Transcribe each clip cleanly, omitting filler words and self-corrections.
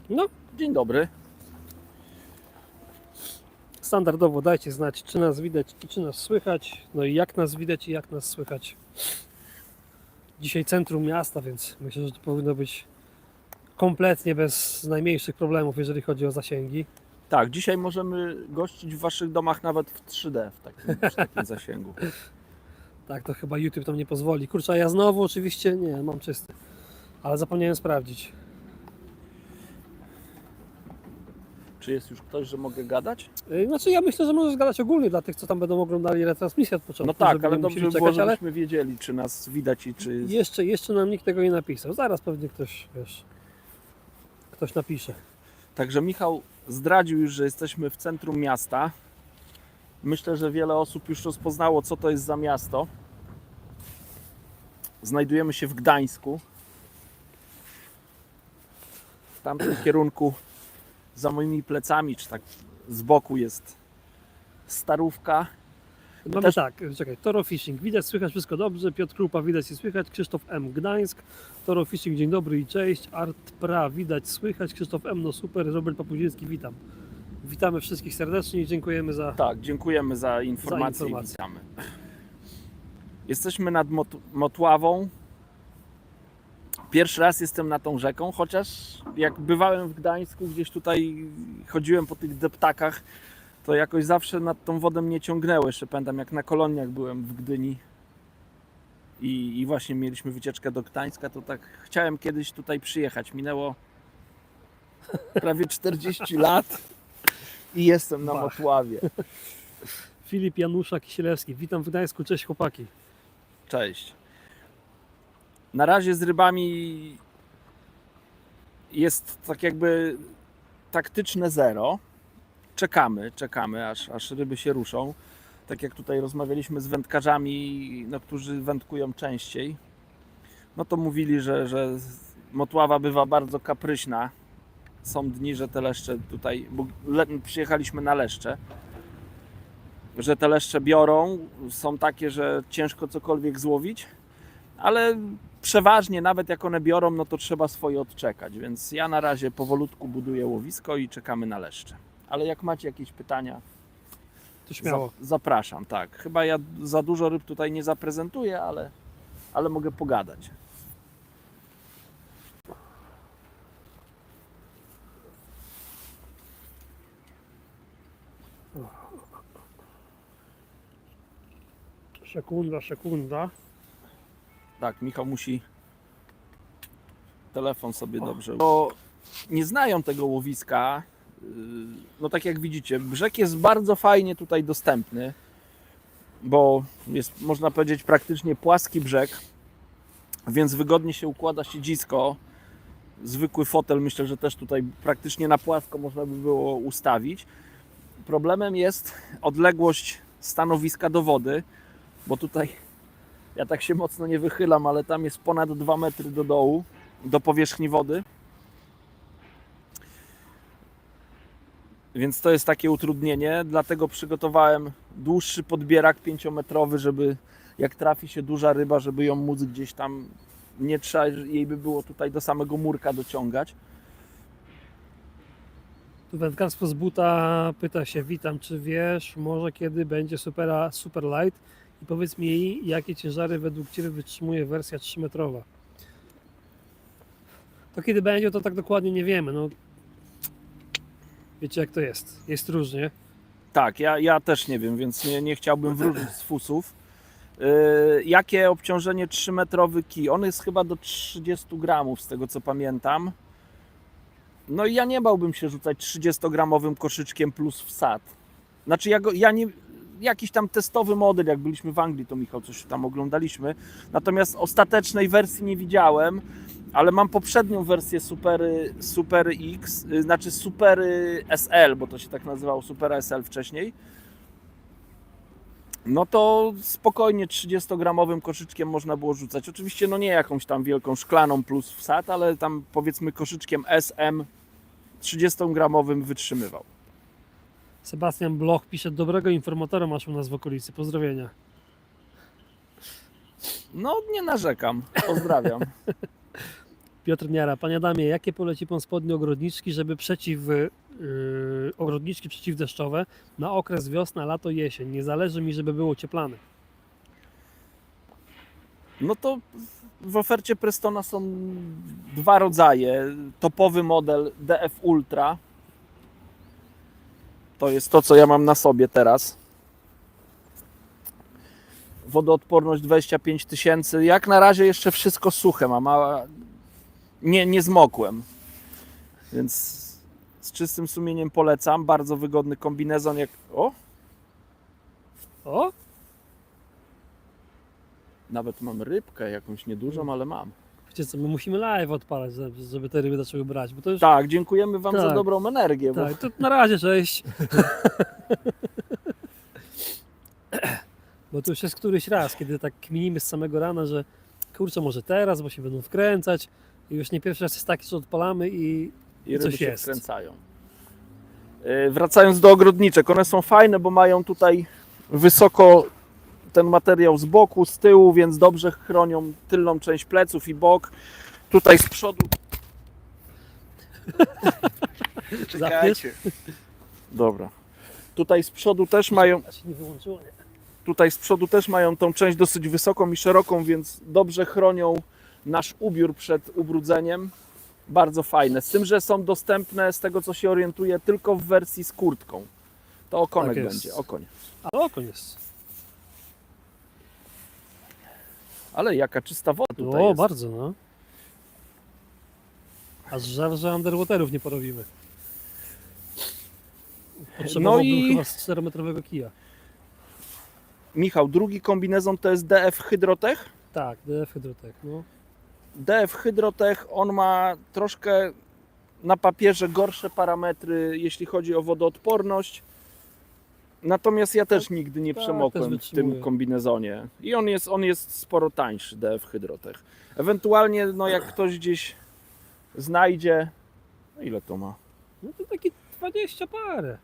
No, Dzień dobry. standardowo dajcie znać, czy nas widać i czy nas słychać. No i jak nas widać i jak nas słychać. Dzisiaj centrum miasta, więc myślę, że to powinno być kompletnie bez najmniejszych problemów, jeżeli chodzi o zasięgi. Tak, dzisiaj możemy gościć w Waszych domach nawet w 3D, w takim zasięgu. Tak, to chyba YouTube tam nie pozwoli. Kurczę, a ja znowu oczywiście nie, mam czysty. Ale zapomniałem sprawdzić. Czy jest już ktoś, że mogę gadać? Znaczy ja myślę, że możesz gadać ogólnie dla tych, co tam będą oglądali retransmisję od początku. No tak, żeby ale nie dobrze musieli by było, czekać, ale żebyśmy wiedzieli, czy nas widać i czy... jeszcze nam nikt tego nie napisał. Zaraz pewnie ktoś, wiesz, ktoś napisze. Także Michał zdradził już, że jesteśmy w centrum miasta. Myślę, że wiele osób już rozpoznało, co to jest za miasto. Znajdujemy się w Gdańsku. W tamtym kierunku, za moimi plecami, czy tak z boku, jest Starówka. Mamy Też- tak, czekaj, Toro Fishing, widać, słychać, wszystko dobrze, Piotr Krupa, widać i słychać, Krzysztof M. Gdańsk, Toro Fishing, dzień dobry i cześć, Art Pra, widać, słychać, Krzysztof M. no super, Robert Papuziński, witam. Witamy wszystkich serdecznie i dziękujemy za... Tak, dziękujemy za informację. I witamy. Jesteśmy nad Motławą. Pierwszy raz jestem nad tą rzeką, chociaż jak bywałem w Gdańsku, gdzieś tutaj chodziłem po tych deptakach, to jakoś zawsze nad tą wodę mnie ciągnęło. Jeszcze pamiętam, jak na koloniach byłem w Gdyni i właśnie mieliśmy wycieczkę do Gdańska, to tak chciałem kiedyś tutaj przyjechać. Minęło prawie 40 lat i jestem na Bach. Motławie. Filip Janusza Kisielewski, witam w Gdańsku, cześć chłopaki. Cześć. Na razie z rybami jest tak jakby taktyczne zero. Czekamy aż ryby się ruszą. Tak jak tutaj rozmawialiśmy z wędkarzami, no, którzy wędkują częściej, no to mówili, że Motława bywa bardzo kapryśna. Są dni, że te leszcze tutaj, bo przyjechaliśmy na leszcze, że te leszcze biorą, są takie, że ciężko cokolwiek złowić, ale przeważnie nawet jak one biorą, no to trzeba swoje odczekać, więc ja na razie powolutku buduję łowisko i czekamy na leszcze. Ale jak macie jakieś pytania, To śmiało. zapraszam, tak. Chyba ja za dużo ryb tutaj nie zaprezentuję, ale mogę pogadać. Sekunda. Tak, Michał musi telefon sobie dobrze. Bo nie znają tego łowiska. No tak jak widzicie, brzeg jest bardzo fajnie tutaj dostępny, bo jest, można powiedzieć, praktycznie płaski brzeg, więc wygodnie się układa siedzisko. Zwykły fotel myślę, że też tutaj praktycznie na płasko można by było ustawić. Problemem jest odległość stanowiska do wody, bo tutaj ja tak się mocno nie wychylam, ale tam jest ponad 2 metry do dołu, do powierzchni wody. Więc to jest takie utrudnienie, dlatego przygotowałem dłuższy podbierak 5-metrowy, żeby jak trafi się duża ryba, żeby ją móc gdzieś tam, nie trzeba jej by było tutaj do samego murka dociągać. Tu wędkarstwo z buta pyta się, witam, czy wiesz może kiedy będzie Super Light i powiedz mi, jakie ciężary według Ciebie wytrzymuje wersja 3-metrowa. To kiedy będzie, to tak dokładnie nie wiemy. No, wiecie jak to jest. Jest różnie. Tak, ja też nie wiem, więc nie chciałbym wróżyć z fusów. Jakie obciążenie 3-metrowy kij? On jest chyba do 30 gramów, z tego co pamiętam. No i ja nie bałbym się rzucać 30-gramowym koszyczkiem plus wsad. Znaczy ja nie... Jakiś tam testowy model, jak byliśmy w Anglii, to Michał, coś tam oglądaliśmy. Natomiast ostatecznej wersji nie widziałem, ale mam poprzednią wersję Super X, znaczy Super SL, bo to się tak nazywało, Super SL wcześniej. No to spokojnie 30-gramowym koszyczkiem można było rzucać. Oczywiście no nie jakąś tam wielką szklaną plus wsad, ale tam powiedzmy koszyczkiem SM 30-gramowym wytrzymywał. Sebastian Bloch pisze, dobrego informatora masz u nas w okolicy. Pozdrowienia. No nie narzekam. Pozdrawiam. Piotr Miara, panie Adamie, jakie poleci pan spodnie ogrodniczki, żeby ogrodniczki przeciwdeszczowe na okres wiosna, lato, jesień? Nie zależy mi, żeby było cieplane. No to w ofercie Prestona są dwa rodzaje. Topowy model DF Ultra. To jest to, co ja mam na sobie teraz. Wodoodporność 25 000. Jak na razie jeszcze wszystko suche mam, a nie zmokłem. Więc z czystym sumieniem polecam. Bardzo wygodny kombinezon. O! Nawet mam rybkę jakąś niedużą, ale mam. Wiecie co, my musimy live odpalać, żeby te ryby zaczęły brać, bo to już... Tak, dziękujemy Wam za Tak. dobrą energię. Bo... Tak, to na razie, cześć. Bo to już jest któryś raz, kiedy tak kminimy z samego rana, że kurczę, może teraz, bo się będą wkręcać i już nie pierwszy raz jest taki, że odpalamy i I ryby coś się jest. wkręcają. Wracając do ogrodniczek, one są fajne, bo mają tutaj wysoko ten materiał z boku, z tyłu, więc dobrze chronią tylną część pleców i bok. Tutaj z przodu... Zapniesz? Dobra. Tutaj z przodu też mają... A się nie wyłączyło, nie? Tutaj z przodu też mają tą część dosyć wysoką i szeroką, więc dobrze chronią nasz ubiór przed ubrudzeniem. Bardzo fajne. Z tym, że są dostępne, z tego co się orientuję, tylko w wersji z kurtką. To okonek Tak jest. będzie, okoń. Ale oko jest. Ale jaka czysta woda tutaj O, jest. bardzo, no. Aż żal, że underwaterów nie porobimy. Potrzebowałbym chyba z 4-metrowego kija. Michał, drugi kombinezon to jest DF Hydrotech. Tak, DF Hydrotech, no. DF Hydrotech, on ma troszkę na papierze gorsze parametry, jeśli chodzi o wodoodporność. Natomiast ja też nigdy nie tak, przemokłem też w tym wytrzymuję. kombinezonie. I on jest sporo tańszy, DF Hydrotech. Ewentualnie, no jak ktoś gdzieś znajdzie... No ile to ma? No to takie 20 parę.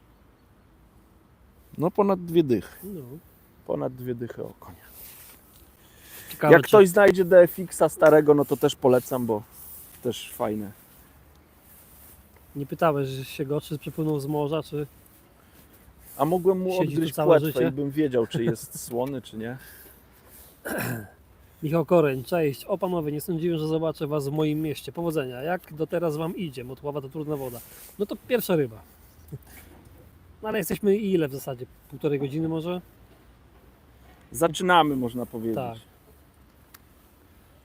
No ponad 2 dychy. No. Ponad 2 dychy o konia. Ciekawe, Jak czy- ktoś znajdzie DFX-a starego, no to też polecam, bo też fajne. Nie pytałeś że się go, czy przepłynął z morza, czy... A mogłem mu Siedzi tu odgryźć całe płetwę życie? i bym wiedział, czy jest słony, czy nie. Michał Koreń, cześć. O panowie, nie sądziłem, że zobaczę was w moim mieście. Powodzenia. Jak do teraz wam idzie? Motława to trudna woda. No to pierwsza ryba. No ale jesteśmy ile w zasadzie? 1,5 godziny może? Zaczynamy, można powiedzieć. Tak.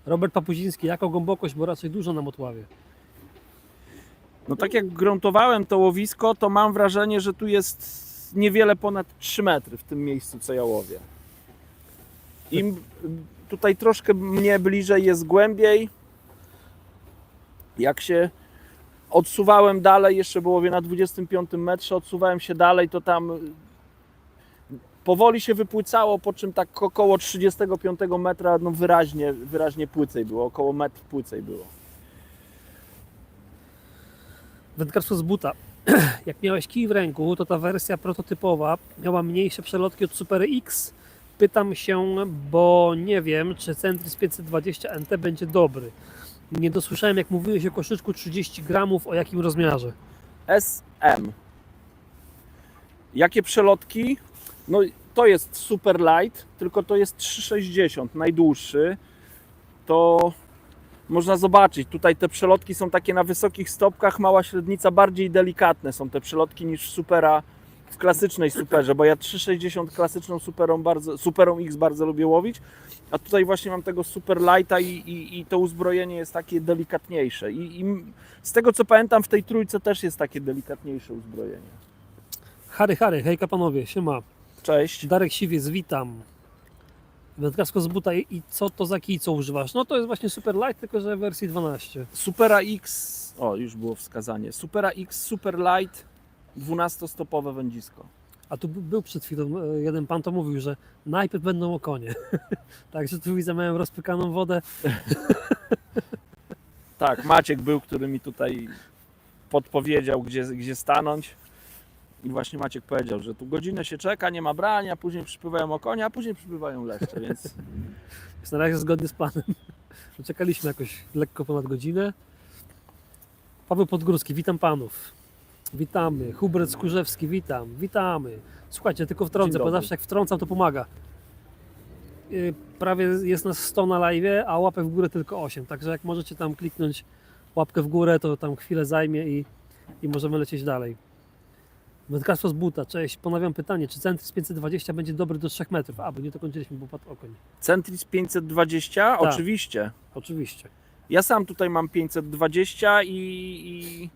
Robert Papuziński, jaką głębokość, bo raczej dużo na Motławie. No tak jak gruntowałem to łowisko, to mam wrażenie, że tu jest niewiele ponad 3 metry w tym miejscu, co ja łowię. Im tutaj troszkę mnie bliżej jest głębiej. Jak się odsuwałem dalej, jeszcze było łowię na 25 metrze, odsuwałem się dalej, to tam powoli się wypłycało, po czym tak około 35 metra no wyraźnie płycej było, około metr płycej było. Wędkarstwo z buta. Jak miałeś kij w ręku, to ta wersja prototypowa miała mniejsze przelotki od Super X. Pytam się, bo nie wiem, czy Centris 520 NT będzie dobry. Nie dosłyszałem, jak mówiłeś o koszyczku 30 gramów, o jakim rozmiarze. SM. Jakie przelotki? No to jest Super Light, tylko to jest 3,60, najdłuższy. To można zobaczyć, tutaj te przelotki są takie na wysokich stopkach, mała średnica, bardziej delikatne są te przelotki niż Supera w klasycznej Superze, bo ja 3,60 klasyczną Superą X bardzo lubię łowić, a tutaj właśnie mam tego Super Lighta i to uzbrojenie jest takie delikatniejsze. I z tego co pamiętam, w tej trójce też jest takie delikatniejsze uzbrojenie. Harry, hejka panowie, siema. Cześć. Darek Siwiec, witam. Wędkarstwo z buta i co to za kij, co używasz? No to jest właśnie Super Light, tylko że w wersji 12. Supera X, o już było wskazanie, Supera X Super Light 12-stopowe wędzisko. A tu był przed chwilą jeden pan to mówił, że najpierw będą okonie. Także tu widzę, miałem rozpykaną wodę. Tak, Maciek był, który mi tutaj podpowiedział, gdzie stanąć. I właśnie Maciek powiedział, że tu godzinę się czeka, nie ma brania, później przypływają okonie, a później przypływają leszcze, więc Jest na razie zgodnie z planem. Czekaliśmy jakoś lekko ponad godzinę. Paweł Podgórski, witam panów. Witamy. Hubert Skórzewski, witam. Witamy. Słuchajcie, tylko wtrącę, Dzień bo dobry. zawsze jak wtrącam, to pomaga. Prawie jest nas 100 na live, a łapek w górę tylko 8. Także jak możecie tam kliknąć łapkę w górę, to tam chwilę zajmie i możemy lecieć dalej. Wędkarstwo z buta, cześć. Ponawiam pytanie, czy Centris 520 będzie dobry do 3 metrów? A, bo nie dokończyliśmy, bo padł okoń. Centris 520? Tak. Oczywiście. Oczywiście. Ja sam tutaj mam 520 i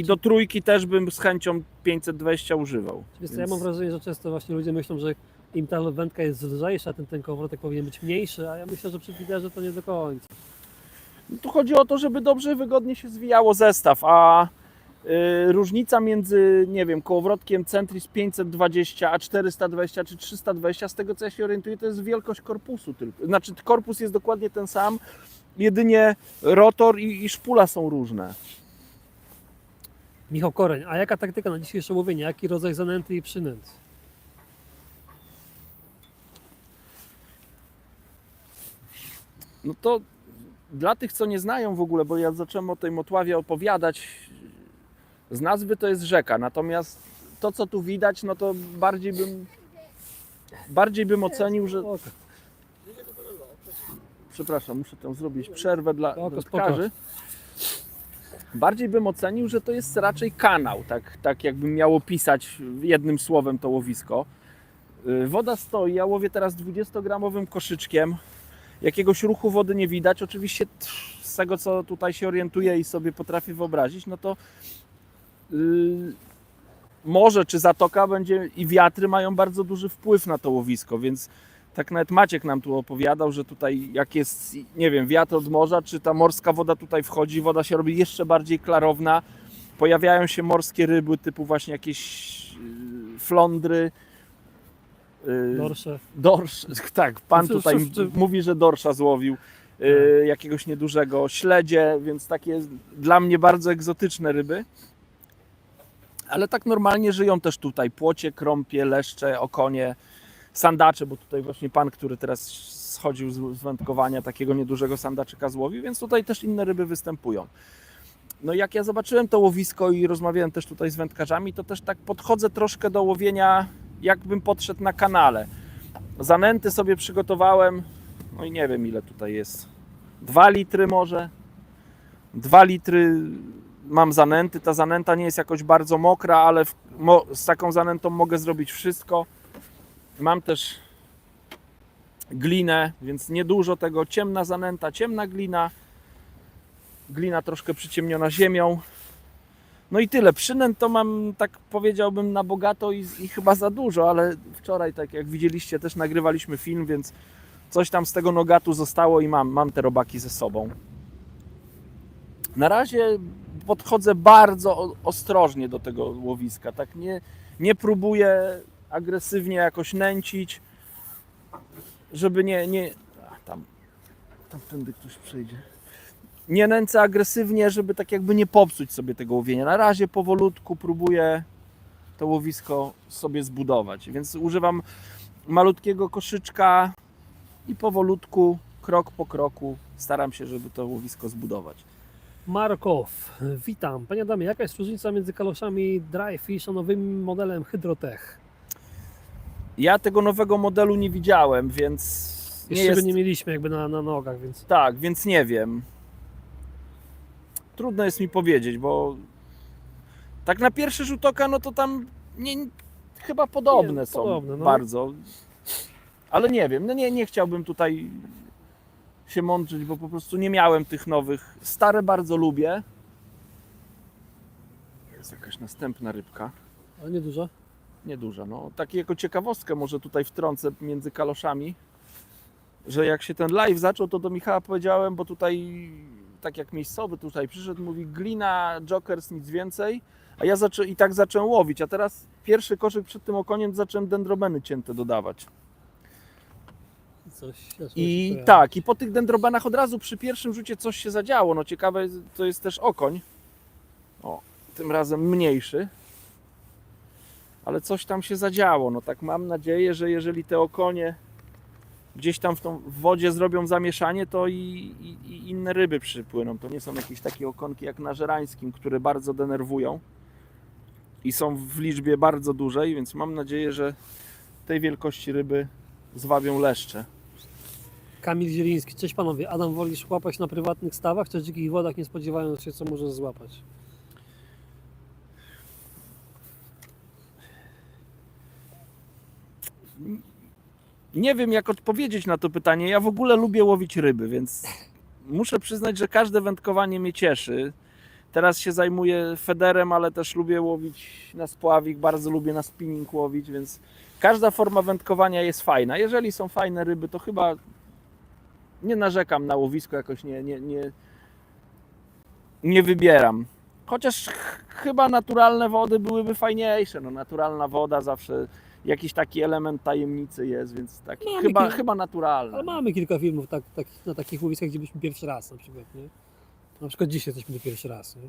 do trójki też bym z chęcią 520 używał. Wiesz co, Więc ja mam wrażenie, że często właśnie ludzie myślą, że im ta wędka jest lżejsza, ten kołowrotek powinien być mniejszy, a ja myślę, że przy fiderze to nie do końca. tu chodzi o to, żeby dobrze, wygodnie się zwijało zestaw, a różnica między, nie wiem, kołowrotkiem Centris 520 a 420 czy 320, z tego co ja się orientuję, to jest wielkość korpusu tylko. Znaczy korpus jest dokładnie ten sam, jedynie rotor i szpula są różne. Michał Koreń, a jaka taktyka na dzisiejsze łowienie? Jaki rodzaj zanęty i przynęt? No to dla tych, co nie znają w ogóle, bo ja zacząłem o tej Motławie opowiadać, z nazwy to jest rzeka, natomiast to, co tu widać, no to bardziej bym ocenił, że... Spoko. Przepraszam, muszę tam zrobić przerwę dla Spoko, wędkarzy. Bardziej bym ocenił, że to jest raczej kanał, tak jakbym miał opisać jednym słowem to łowisko. Woda stoi, ja łowię teraz 20-gramowym koszyczkiem. Jakiegoś ruchu wody nie widać. Oczywiście z tego, co tutaj się orientuję i sobie potrafię wyobrazić, no to morze czy zatoka będzie i wiatry mają bardzo duży wpływ na to łowisko, więc tak nawet Maciek nam tu opowiadał, że tutaj jak jest, nie wiem, wiatr od morza, czy ta morska woda tutaj wchodzi, woda się robi jeszcze bardziej klarowna, pojawiają się morskie ryby typu właśnie jakieś flądry, dorsze, tak, pan tutaj mówi, że dorsza złowił, jakiegoś niedużego, śledzie, więc takie dla mnie bardzo egzotyczne ryby. Ale tak normalnie żyją też tutaj płocie, krąpie, leszcze, okonie, sandacze, bo tutaj właśnie pan, który teraz schodził z wędkowania, takiego niedużego sandaczyka złowił, więc tutaj też inne ryby występują. No jak ja zobaczyłem to łowisko i rozmawiałem też tutaj z wędkarzami, to też tak podchodzę troszkę do łowienia, jakbym podszedł na kanale. Zanęty sobie przygotowałem, no i nie wiem ile tutaj jest, 2 litry może, 2 litry mam zanęty, ta zanęta nie jest jakoś bardzo mokra, ale z taką zanętą mogę zrobić wszystko. Mam też glinę, więc niedużo tego, ciemna zanęta, ciemna glina, glina troszkę przyciemniona ziemią. No i tyle, przynęt to mam, tak powiedziałbym, na bogato i chyba za dużo, ale wczoraj, tak jak widzieliście, też nagrywaliśmy film, więc coś tam z tego nogatu zostało i mam te robaki ze sobą. Na razie podchodzę bardzo ostrożnie do tego łowiska, tak nie próbuję agresywnie jakoś nęcić, żeby tamtędy ktoś przejdzie. Nie nęcę agresywnie, żeby tak jakby nie popsuć sobie tego łowienia. Na razie powolutku próbuję to łowisko sobie zbudować, więc używam malutkiego koszyczka i powolutku, krok po kroku staram się, żeby to łowisko zbudować. Markow, witam. Panie Adamie, jaka jest różnica między kaloszami Dryfish a nowym modelem Hydrotech? Ja tego nowego modelu nie widziałem, więc Jeszcze go nie mieliśmy jakby na nogach, więc... Tak, więc nie wiem. Trudno jest mi powiedzieć, bo tak na pierwszy rzut oka, no to tam chyba podobne są podobne, no. bardzo. Ale nie wiem, no nie chciałbym tutaj się mądrzyć, bo po prostu nie miałem tych nowych. Stare bardzo lubię. Jest jakaś następna rybka. Ale nieduża. Nieduża, no. Takie jako ciekawostkę może tutaj wtrącę między kaloszami, że jak się ten live zaczął, to do Michała powiedziałem, bo tutaj, tak jak miejscowy tutaj przyszedł, mówi glina, jokers, nic więcej, a ja i tak zacząłem łowić, a teraz pierwszy koszyk przed tym okoniem zacząłem dendrobeny cięte dodawać. I tak, i po tych dendrobenach od razu przy pierwszym rzucie coś się zadziało. No ciekawe, to jest też okoń. O, tym razem mniejszy. Ale coś tam się zadziało. No tak mam nadzieję, że jeżeli te okonie gdzieś tam w wodzie zrobią zamieszanie, to i inne ryby przypłyną. To nie są jakieś takie okonki jak na Żerańskim, które bardzo denerwują i są w liczbie bardzo dużej, więc mam nadzieję, że tej wielkości ryby zwabią leszcze. Kamil Zieliński. Cześć panowie. Adam, wolisz łapać na prywatnych stawach, czy w dzikich wodach, nie spodziewając się, co możesz złapać? Nie wiem, jak odpowiedzieć na to pytanie. Ja w ogóle lubię łowić ryby, więc muszę przyznać, że każde wędkowanie mnie cieszy. Teraz się zajmuję federem, ale też lubię łowić na spławik, bardzo lubię na spinning łowić, więc każda forma wędkowania jest fajna. Jeżeli są fajne ryby, to chyba nie narzekam na łowisko, jakoś nie wybieram. Chociaż chyba naturalne wody byłyby fajniejsze. No, naturalna woda zawsze jakiś taki element tajemnicy jest, więc taki, chyba naturalne. Ale mamy kilka filmów na takich łowiskach, gdzie byliśmy pierwszy raz na przykład, nie? Na przykład dzisiaj jesteśmy tu pierwszy raz, nie?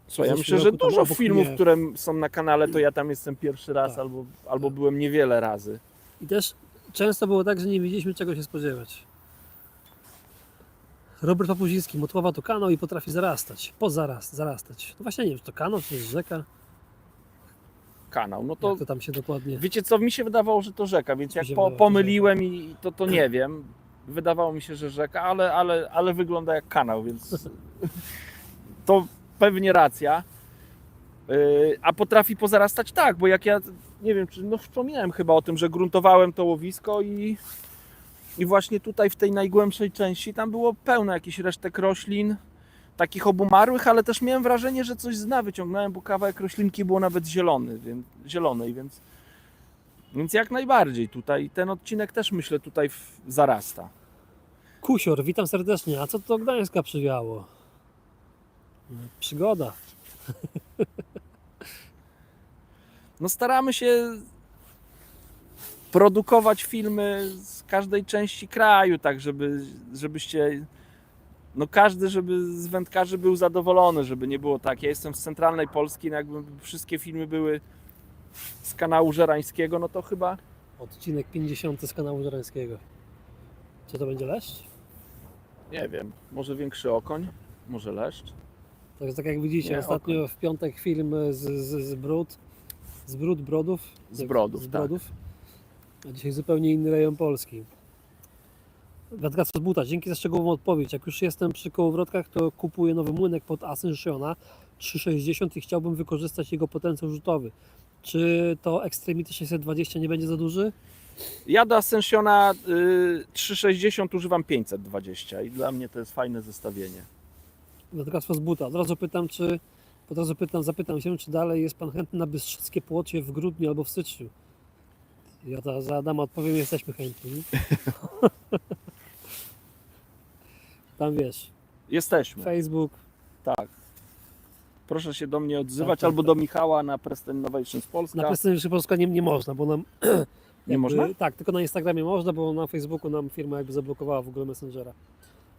Słuchaj, ja W myślę, zeszłym że roku tam dużo obok filmów, mnie- które są na kanale, to ja tam jestem pierwszy raz Tak. albo byłem niewiele razy. I też często było tak, że nie wiedzieliśmy, czego się spodziewać. Robert Papuziński, Motława to kanał i potrafi zarastać. Zarastać. No właśnie nie wiem, czy to kanał, czy to jest rzeka, Kanał. No to, to to tam się dokładnie... wiecie co, mi się wydawało, że to rzeka, więc Mi jak się wydawało, że pomyliłem i to nie wiem. Wydawało mi się, że rzeka, ale wygląda jak kanał, więc to pewnie racja. A potrafi pozarastać? Tak, bo jak ja, nie wiem, czy wspomniałem chyba o tym, że gruntowałem to łowisko i właśnie tutaj w tej najgłębszej części tam było pełno jakichś resztek roślin, takich obumarłych, ale też miałem wrażenie, że coś z dna wyciągnąłem, bo kawałek roślinki było nawet zielonej, więc jak najbardziej tutaj ten odcinek też myślę tutaj zarasta. Kusior, witam serdecznie. A co to do Gdańska przywiało? Przygoda. No staramy się produkować filmy z każdej części kraju, tak żebyście, no każdy, żeby z wędkarzy był zadowolony, żeby nie było tak. Ja jestem z centralnej Polski, no jakby wszystkie filmy były z kanału żerańskiego, no to chyba Odcinek 50 z kanału Żerańskiego. Co to będzie leszcz? nie wiem, może większy okoń, może leszcz. Tak jak widzicie, Nie, ostatnio w piątek film z Brodów. Z Brodów, Z tak. Brodów. A dzisiaj zupełnie inny rejon Polski. Wędkarstwo z buta, dzięki za szczegółową odpowiedź. Jak już jestem przy kołowrotkach, to kupuję nowy młynek pod Ascensiona 360 i chciałbym wykorzystać jego potencjał rzutowy. Czy to Extremity 620 nie będzie za duży? Ja do Ascensiona 360 używam 520 i dla mnie to jest fajne zestawienie. Wędkarstwo z buta. Zapytam się, czy dalej jest Pan chętny na Bystrzyckie Płocie w grudniu albo w styczniu? Ja to za Adama odpowiem, jesteśmy chętni. Tam wiesz, Jesteśmy, Facebook, tak. Proszę się do mnie odzywać, Tak. albo do Michała na Preston Innovations Polska. na Prezydencji Polska nie można, bo nam... Nie można? Tak, tylko na Instagramie można, bo na Facebooku nam firma jakby zablokowała w ogóle Messengera.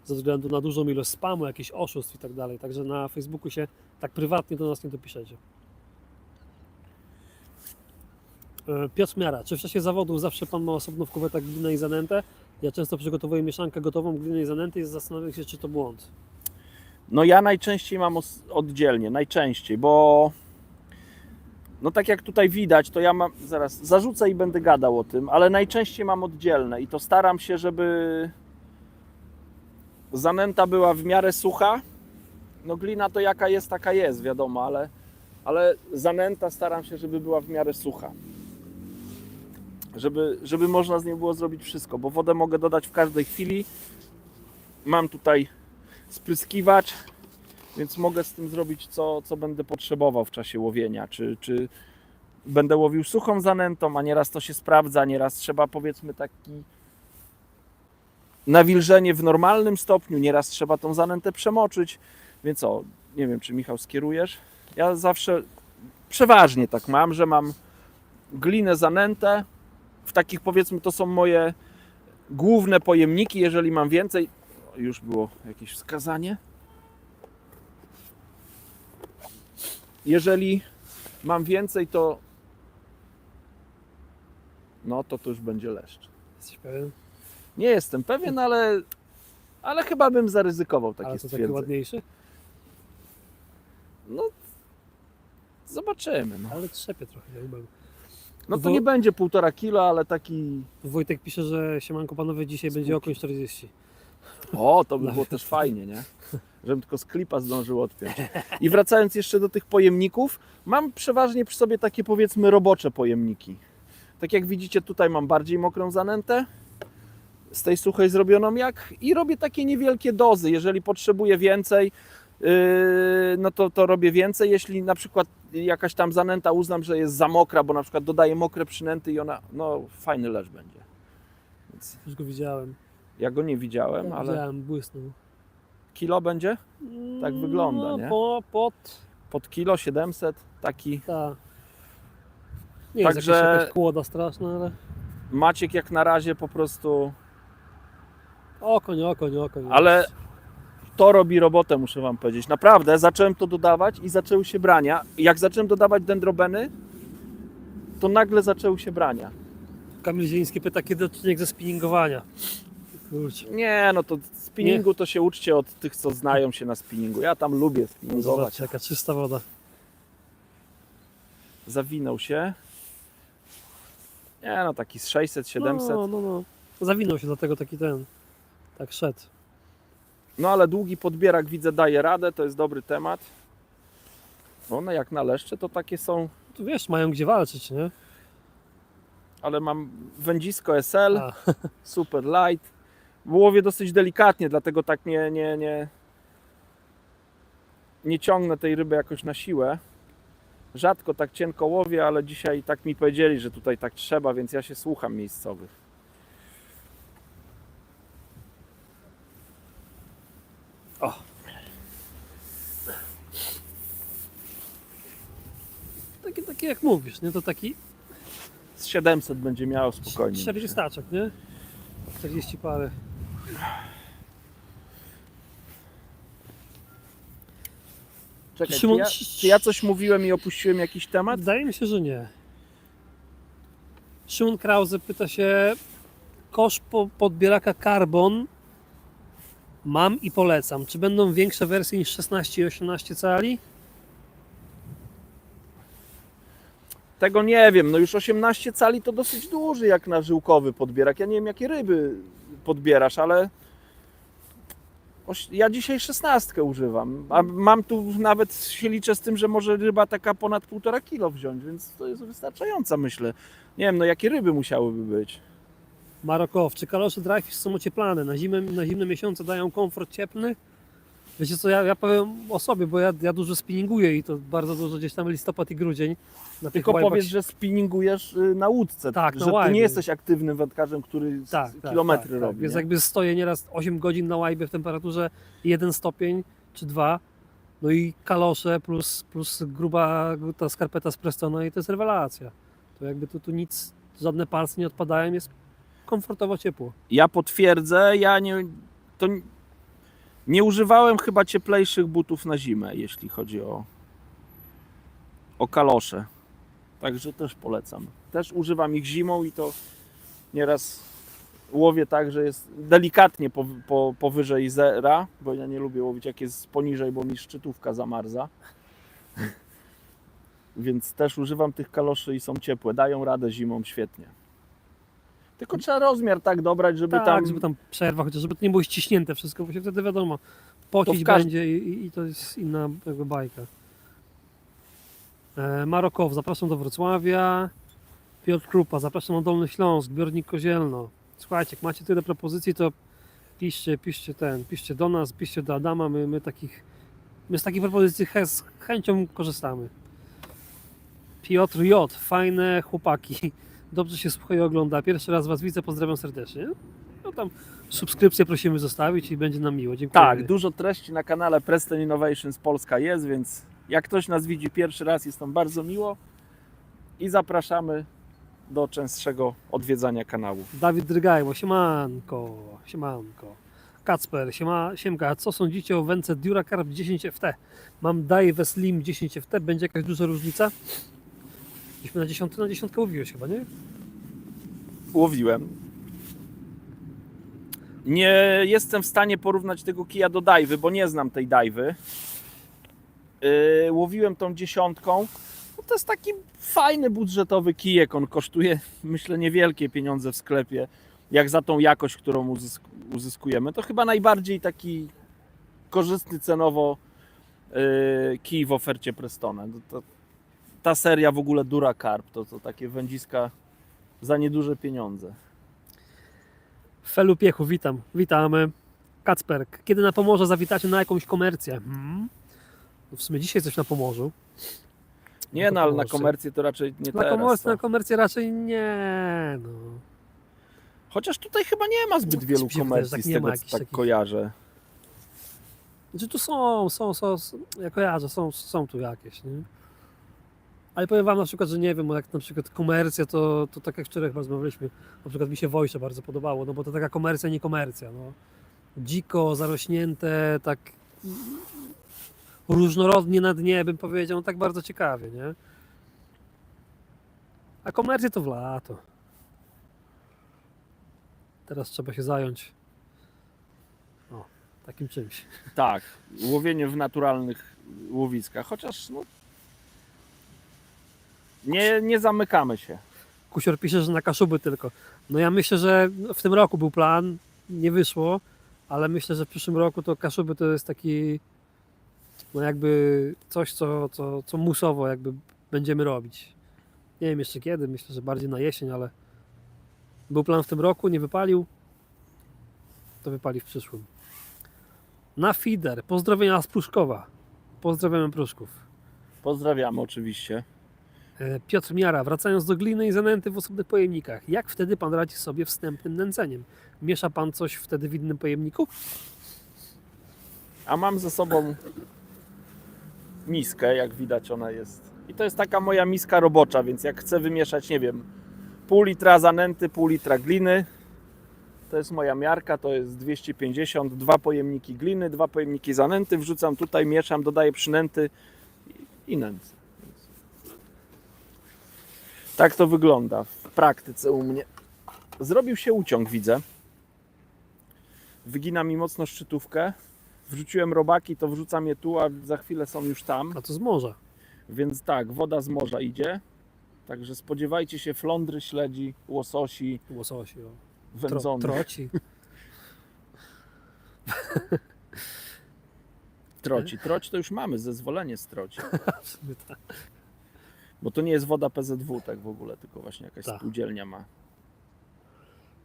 Ze względu na dużą ilość spamu, jakichś oszustw i tak dalej. Także na Facebooku się tak prywatnie do nas nie dopiszecie. Piotr Miara, czy w czasie zawodów zawsze Pan ma osobno w kuwetach glinę i zanętę? Ja często przygotowuję mieszankę gotową, glinę i zanęty i zastanawiam się, czy to błąd. No ja najczęściej mam oddzielnie, najczęściej, bo no tak jak tutaj widać, to ja mam, zaraz zarzucę i będę gadał o tym, ale najczęściej mam oddzielne i to staram się, żeby zanęta była w miarę sucha. No glina to jaka jest, taka jest, wiadomo, ale zanęta staram się, żeby była w miarę sucha. Żeby można z niej było zrobić wszystko, bo wodę mogę dodać w każdej chwili. Mam tutaj spryskiwacz, więc mogę z tym zrobić co będę potrzebował w czasie łowienia. Czy będę łowił suchą zanętą, a nieraz to się sprawdza, nieraz trzeba powiedzmy taki nawilżenie w normalnym stopniu, nieraz trzeba tą zanętę przemoczyć. Więc nie wiem, czy Michał skierujesz. Ja zawsze, przeważnie tak mam, że mam glinę, zanętę. W takich powiedzmy to są moje główne pojemniki, jeżeli mam więcej. Już było jakieś wskazanie. Jeżeli mam więcej, to no to już będzie leszcz. Jesteś pewien? Nie jestem pewien, ale chyba bym zaryzykował takie Ale to taki stwierdzenie. ładniejszy. No, zobaczymy. No, Ale trzepie trochę. Ja chyba. no to Bo- nie będzie 1,5 kilo, ale taki... Wojtek pisze, że siemanko panowie, dzisiaj będzie okoń 40. O, to by było też fajnie, nie? Żebym tylko z klipa zdążył odpiąć. I wracając jeszcze do tych pojemników, mam przeważnie przy sobie takie, powiedzmy, robocze pojemniki. Tak jak widzicie, tutaj mam bardziej mokrą zanętę, z tej suchej zrobioną jak, i robię takie niewielkie dozy. Jeżeli potrzebuję więcej, no to robię więcej. Jeśli na przykład jakaś tam zanęta uznam, że jest za mokra, bo na przykład dodaję mokre przynęty i ona, no fajny leż będzie. Więc Już go widziałem. ja go nie widziałem, ale Widziałem, błysnął. kilo będzie? Tak wygląda, no, nie? Pod kilo 700, taki ta. Nie Także- jest jakaś kłoda straszna, ale Maciek jak na razie po prostu, okoń. ale to robi robotę, muszę wam powiedzieć. Naprawdę, zacząłem to dodawać i zaczęły się brania. Jak zacząłem dodawać dendrobeny, to nagle zaczęły się brania. Kamil Zieliński pyta, kiedy odcinek ze spinningowania. Kurczę. Nie, no to spinningu to się uczcie od tych, co znają się na spinningu. Ja tam lubię spinningować. Zobaczcie, jaka czysta woda. Zawinął się. Nie no, taki z 600, 700. No. Zawinął się, dlatego taki ten. Tak szedł. No ale długi podbierak widzę daje radę, to jest dobry temat. One jak na leszcze to takie są, Tu wiesz, mają gdzie walczyć, nie? ale mam wędzisko SL, A, super light. Łowię dosyć delikatnie, dlatego tak nie ciągnę tej ryby jakoś na siłę. Rzadko tak cienko łowię, ale dzisiaj tak mi powiedzieli, że tutaj tak trzeba, więc ja się słucham miejscowych. o. Taki jak mówisz, nie? To taki Z 700 będzie miało spokojnie. 40 staczek, nie? 40 parę. Czekaj, Szymon, czy ja coś mówiłem i opuściłem jakiś temat? Wydaje mi się, że nie. Szymon Krause pyta się, kosz podbieraka Carbon mam i polecam. Czy będą większe wersje niż 16 i 18 cali? Tego nie wiem, no już 18 cali to dosyć duży jak na żyłkowy podbierak. Ja nie wiem jakie ryby podbierasz, ale ja dzisiaj 16 używam, a mam tu nawet się liczę z tym, że może ryba taka ponad 1,5 kilo wziąć, więc to jest wystarczająca, myślę. Nie wiem, no jakie ryby musiałyby być. Marokow, czy kalosze dryfish są ocieplane? Na zimne miesiące dają komfort cieplny? Wiecie co, ja powiem o sobie, bo ja dużo spinninguję i to bardzo dużo gdzieś tam listopad i grudzień. Na tych Tylko łajbach powiedz, że spinningujesz na łódce, Tak, na że ty łajbie. nie jesteś aktywnym wędkarzem, który kilometry robi. Więc nie? jakby stoję nieraz 8 godzin na łajbie w temperaturze 1 stopień czy 2, no i kalosze plus gruba ta skarpeta z Prestona i to jest rewelacja. To jakby tu nic, żadne palce nie odpadają, jest komfortowo ciepło. Ja potwierdzę, nie używałem chyba cieplejszych butów na zimę, jeśli chodzi o kalosze. Także też polecam. Też używam ich zimą i to nieraz łowię tak, że jest delikatnie powyżej zera, bo ja nie lubię łowić jak jest poniżej, bo mi szczytówka zamarza. Więc też używam tych kaloszy i są ciepłe. Dają radę zimą świetnie. Tylko trzeba rozmiar tak dobrać, żeby Żeby tam przerwa, chociaż żeby to nie było ściśnięte wszystko, bo się wtedy wiadomo, pocić To w będzie i to jest inna jakby bajka. Marokow, zapraszam do Wrocławia. Piotr Krupa, zapraszam na Dolny Śląsk, Zbiornik Kozielno. Słuchajcie, jak macie tyle propozycji, to piszcie do nas, piszcie do Adama, my z takich propozycji z chęcią korzystamy. Piotr J, fajne chłopaki. Dobrze się słucha i ogląda. Pierwszy raz Was widzę, pozdrawiam serdecznie. No tam subskrypcję prosimy zostawić i będzie nam miło. Dziękuję. Tak, dużo treści na kanale Preston Innovations Polska jest, więc jak ktoś nas widzi pierwszy raz, jest nam bardzo miło i zapraszamy do częstszego odwiedzania kanału. Dawid Drygajło, siemanko. Kacper, siemka, co sądzicie o wędce Duracarp 10 FT? Mam Daiwa Slim 10 FT, będzie jakaś duża różnica? Myśmy na dziesiątkę łowiłeś chyba, nie? Łowiłem. Nie jestem w stanie porównać tego kija do dajwy, bo nie znam tej dajwy. Łowiłem tą 10. No to jest taki fajny, budżetowy kijek. On kosztuje, myślę, niewielkie pieniądze w sklepie. Jak za tą jakość, którą uzyskujemy. To chyba najbardziej taki korzystny cenowo kij w ofercie Prestona. Ta seria w ogóle Duracarp to takie wędziska za nieduże pieniądze. Felu Piechu, witam. Witamy. Kacperk, kiedy na Pomorze zawitacie na jakąś komercję? No w sumie dzisiaj coś na Pomorzu. Nie, no ale na komercję to raczej nie teraz. Na komercję raczej nie. No. Chociaż tutaj chyba nie ma zbyt wielu Mi się wydaje, że komercji, tak z nie tego ma co jakichś tak takich- kojarzę. Znaczy tu są, ja kojarzę, są tu jakieś, nie? Ale powiem wam na przykład, że nie wiem, jak na przykład komercja, to tak jak wczoraj chyba rozmawialiśmy, na przykład mi się Wojsze bardzo podobało, no bo to taka komercja, nie komercja, no. Dziko, zarośnięte, tak różnorodnie na dnie, bym powiedział, no tak bardzo ciekawie, nie? A komercję to w lato. Teraz trzeba się zająć takim czymś. Tak, łowienie w naturalnych łowiskach, chociaż no, nie zamykamy się. Kusior pisze, że na Kaszuby tylko. No ja myślę, że w tym roku był plan, nie wyszło, ale myślę, że w przyszłym roku to Kaszuby to jest taki, no jakby coś, co musowo jakby będziemy robić. Nie wiem jeszcze kiedy, myślę, że bardziej na jesień, ale był plan w tym roku, nie wypalił, to wypali w przyszłym. Na feeder, pozdrowienia z Pruszkowa. Pozdrawiamy Pruszków. Pozdrawiamy oczywiście. Piotr Miara, wracając do gliny i zanęty w osobnych pojemnikach. Jak wtedy pan radzi sobie wstępnym nęceniem? Miesza pan coś wtedy w innym pojemniku? A mam ze sobą miskę, jak widać ona jest. I to jest taka moja miska robocza, więc jak chcę wymieszać, nie wiem, pół litra zanęty, pół litra gliny, to jest moja miarka, to jest 250, 2 pojemniki gliny, 2 pojemniki zanęty, wrzucam tutaj, mieszam, dodaję przynęty i nęcę. Tak to wygląda w praktyce u mnie. Zrobił się uciąg, widzę. Wygina mi mocno szczytówkę. Wrzuciłem robaki, to wrzucam je tu, a za chwilę są już tam. A to z morza. Więc tak, woda z morza idzie. Także spodziewajcie się flądry, śledzi, łososi, Łososi, wędzonych. troci. Troci. Troć to już mamy, zezwolenie z troci. W sumie tak. Bo to nie jest woda PZW tak w ogóle, tylko właśnie jakaś Tak. spółdzielnia ma.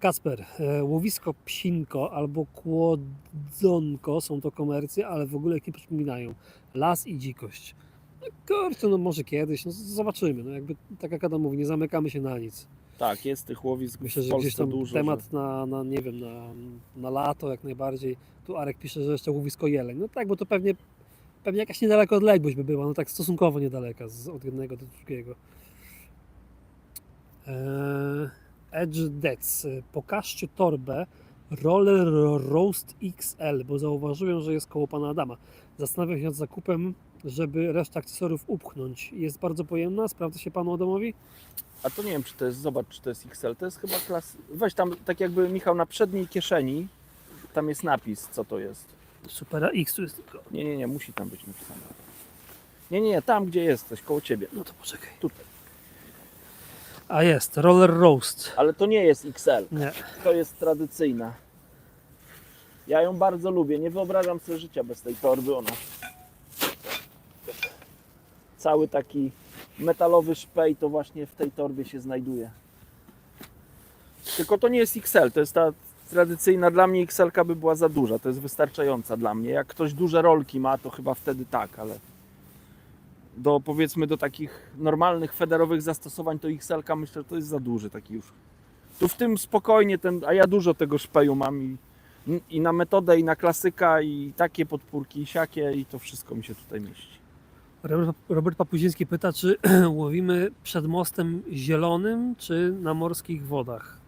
Kacper, łowisko Psinko albo Kłodzonko są to komercje, ale w ogóle jakie przypominają. Las i dzikość. No kurczę, no może kiedyś, no zobaczymy. No jakby, tak jak Adam mówi, nie zamykamy się na nic. Tak, jest tych łowisk Myślę, w że gdzieś Polsce tam dużo. temat na nie wiem, na lato jak najbardziej. Tu Arek pisze, że jeszcze łowisko Jeleń. No tak, bo to pewnie jakaś niedaleka odległość by była, no tak stosunkowo niedaleka od jednego do drugiego. Edge Dec. Pokażcie torbę Roller Roast XL, bo zauważyłem, że jest koło pana Adama. Zastanawiam się nad zakupem, żeby resztę akcesoriów upchnąć. Jest bardzo pojemna, sprawdza się panu Adamowi? A to nie wiem, czy to jest, zobacz, czy to jest XL. To jest chyba klas. Weź tam, tak jakby Michał, na przedniej kieszeni, tam jest napis, co to jest. Supera X tu jest tylko. Nie, musi tam być napisane. Nie, tam gdzie jesteś, koło ciebie. No to poczekaj. Tutaj. A jest, Roller Roast. Ale to nie jest XL, Nie. to jest tradycyjna. Ja ją bardzo lubię, nie wyobrażam sobie życia bez tej torby. Ona cały taki metalowy szpej to właśnie w tej torbie się znajduje. Tylko to nie jest XL, to jest ta tradycyjna. Dla mnie XL-ka by była za duża, to jest wystarczająca dla mnie. Jak ktoś duże rolki ma, to chyba wtedy tak, ale powiedzmy do takich normalnych federowych zastosowań to XL-ka myślę, że to jest za duży taki już. Tu w tym spokojnie, a ja dużo tego szpeju mam i na metodę, i na klasyka, i takie podpórki, i siakie, i to wszystko mi się tutaj mieści. Robert Papuziński pyta, czy łowimy przed mostem zielonym, czy na morskich wodach?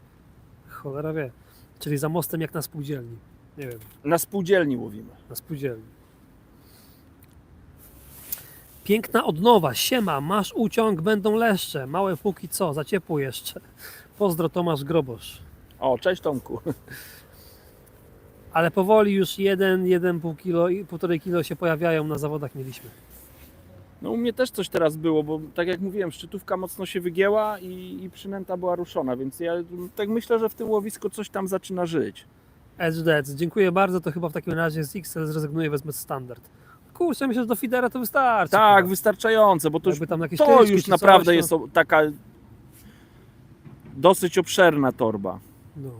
Cholera wie. Czyli za mostem jak na spółdzielni. Nie wiem, Na spółdzielni łowimy. na spółdzielni. Piękna odnowa. Siema, masz uciąg, będą leszcze. Małe póki co, za ciepło jeszcze. Pozdro, Tomasz Grobosz. O, cześć Tomku. Ale powoli już 1,5 kilo i 1,5 kilo się pojawiają na zawodach mieliśmy. No u mnie też coś teraz było, bo tak jak mówiłem, szczytówka mocno się wygięła i przynęta była ruszona, więc ja tak myślę, że w tym łowisku coś tam zaczyna żyć. Edge Deads, dziękuję bardzo, to chyba w takim razie z XL zrezygnuję, wezmę standard. Kurczę, myślę, że do feedera to wystarczy. Tak, chyba. wystarczające, bo to już, Jakby tam jakieś to tyczki już czy naprawdę coś, jest taka dosyć obszerna torba. No.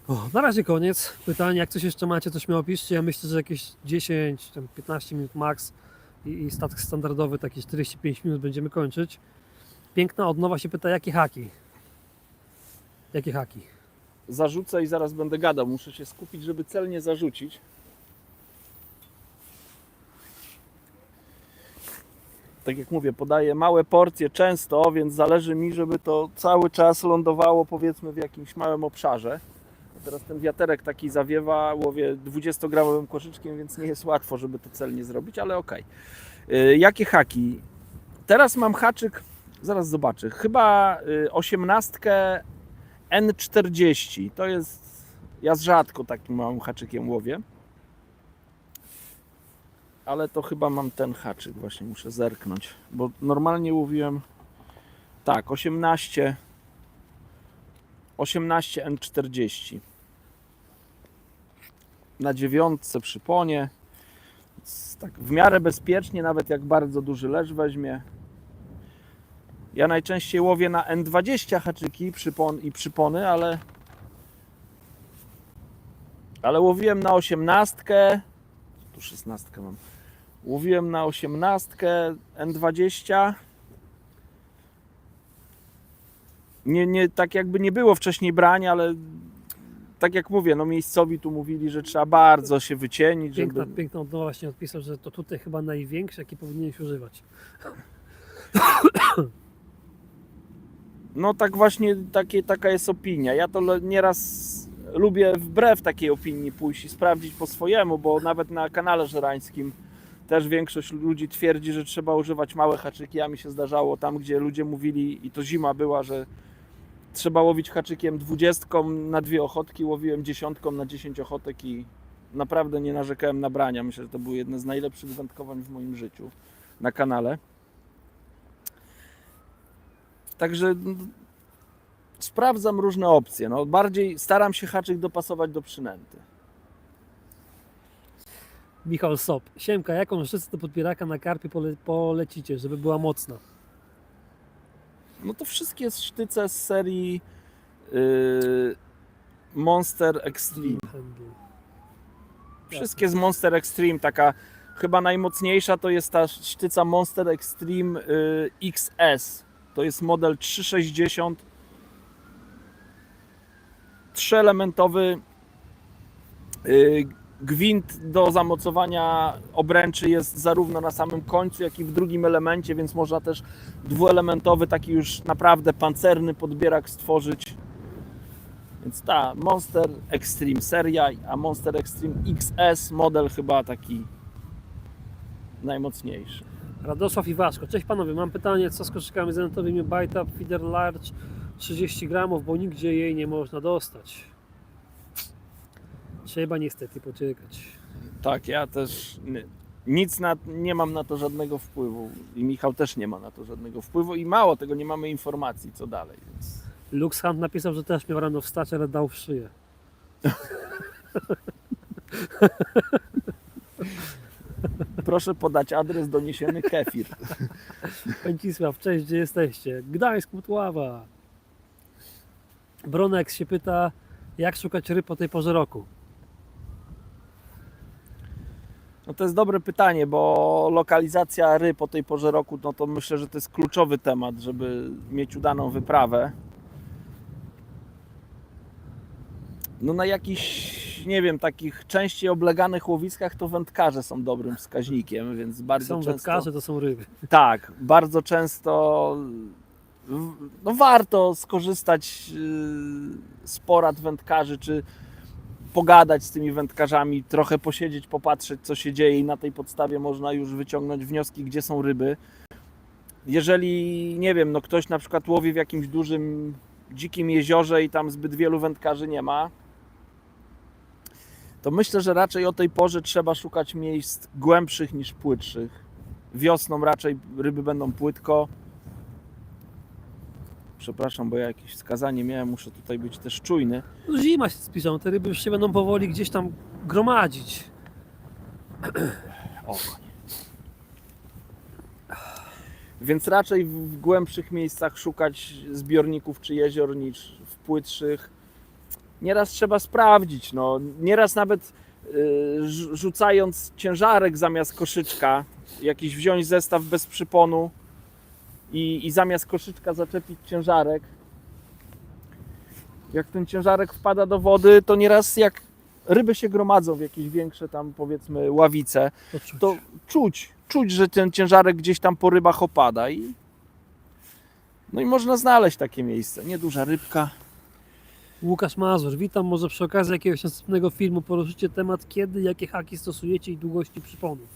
O, na razie koniec. Pytanie, jak coś jeszcze macie, coś mi opiszcie. Ja myślę, że jakieś 10, tam 15 minut max i statek standardowy, takie 45 minut będziemy kończyć. Piękna odnowa się pyta, jakie haki? Jakie haki? Zarzucę i zaraz będę gadał, muszę się skupić, żeby celnie zarzucić. Tak jak mówię, podaję małe porcje często, więc zależy mi, żeby to cały czas lądowało powiedzmy w jakimś małym obszarze. Teraz ten wiaterek taki zawiewa, łowię 20-gramowym koszyczkiem, więc nie jest łatwo, żeby to celnie zrobić, ale okej. Jakie haki? Teraz mam haczyk, zaraz zobaczę, chyba 18 N40. To jest, ja rzadko takim małym haczykiem łowię. Ale to chyba mam ten haczyk, właśnie muszę zerknąć, bo normalnie łowiłem tak, 18 N40 na 9 przy ponie. Tak w miarę bezpiecznie, nawet jak bardzo duży lecz weźmie. Ja najczęściej łowię na N20 haczyki i przypony, ale łowiłem na 18, tu 16 mam. Łowiłem na 18 N20. Nie, tak jakby nie było wcześniej brania, ale tak jak mówię, no miejscowi tu mówili, że trzeba bardzo się wycienić, żeby... Piękna odnowa właśnie odpisał, że to tutaj chyba największy, jaki powinieneś używać. No tak właśnie, taka jest opinia. Ja to nieraz lubię wbrew takiej opinii pójść i sprawdzić po swojemu, bo nawet na kanale żerańskim też większość ludzi twierdzi, że trzeba używać małe haczyki, a mi się zdarzało tam, gdzie ludzie mówili, i to zima była, że trzeba łowić haczykiem 20 na 2 ochotki, łowiłem 10 na 10 ochotek i naprawdę nie narzekałem na brania. Myślę, że to były jedne z najlepszych wędkowań w moim życiu na kanale. Także sprawdzam różne opcje. No, bardziej staram się haczyk dopasować do przynęty. Michał Sop. Siemka, jaką szczycę do podbieraka na karpie polecicie, żeby była mocna? No to wszystkie sztyce z serii Monster Extreme. Wszystkie z Monster Extreme. Taka chyba najmocniejsza to jest ta sztyca Monster Extreme XS. To jest model 360. 3-elementowy gwint do zamocowania obręczy jest zarówno na samym końcu, jak i w drugim elemencie, więc można też dwuelementowy, taki już naprawdę pancerny podbierak stworzyć. Więc ta Monster Extreme seria, a Monster Extreme XS model chyba taki najmocniejszy. Radosław Iwaszko. Cześć panowie, mam pytanie, co z koszykami zanętowymi Bite Up Feeder Large 30 gramów, bo nigdzie jej nie można dostać. Trzeba niestety poczekać. Tak, ja też nie mam na to żadnego wpływu i Michał też nie ma na to żadnego wpływu i mało tego, nie mamy informacji co dalej. Więc... Lux Hunt napisał, że też miał rano wstać, ale dał w szyję. Proszę podać adres doniesiony kefir. Pęcisław, cześć, gdzie jesteście? Gdańsk, Mutława. Bronex się pyta, jak szukać ryb po tej porze roku? No to jest dobre pytanie, bo lokalizacja ryb po tej porze roku, no to myślę, że to jest kluczowy temat, żeby mieć udaną wyprawę. No na jakichś, nie wiem, takich częściej obleganych łowiskach to wędkarze są dobrym wskaźnikiem, więc bardzo Są często... wędkarze, to są ryby. Tak, bardzo często no warto skorzystać z porad wędkarzy, czy pogadać z tymi wędkarzami, trochę posiedzieć, popatrzeć co się dzieje i na tej podstawie można już wyciągnąć wnioski, gdzie są ryby. Jeżeli, nie wiem, no ktoś na przykład łowi w jakimś dużym, dzikim jeziorze i tam zbyt wielu wędkarzy nie ma, to myślę, że raczej o tej porze trzeba szukać miejsc głębszych niż płytszych. Wiosną raczej ryby będą płytko. Przepraszam, bo ja jakieś wskazanie miałem, muszę tutaj być też czujny. No, zima się zbliża, te ryby już się będą powoli gdzieś tam gromadzić. O. Więc raczej w głębszych miejscach szukać zbiorników czy jezior niż w płytszych. Nieraz trzeba sprawdzić, no. Nieraz nawet rzucając ciężarek zamiast koszyczka, jakiś wziąć zestaw bez przyponu i zamiast koszyczka zaczepić ciężarek. Jak ten ciężarek wpada do wody, to nieraz jak ryby się gromadzą w jakieś większe tam powiedzmy ławice, to czuć, że ten ciężarek gdzieś tam po rybach opada no i można znaleźć takie miejsce. Nieduża rybka. Łukasz Mazur, witam. Może przy okazji jakiegoś następnego filmu poruszycie temat, kiedy, jakie haki stosujecie i długości przyponów.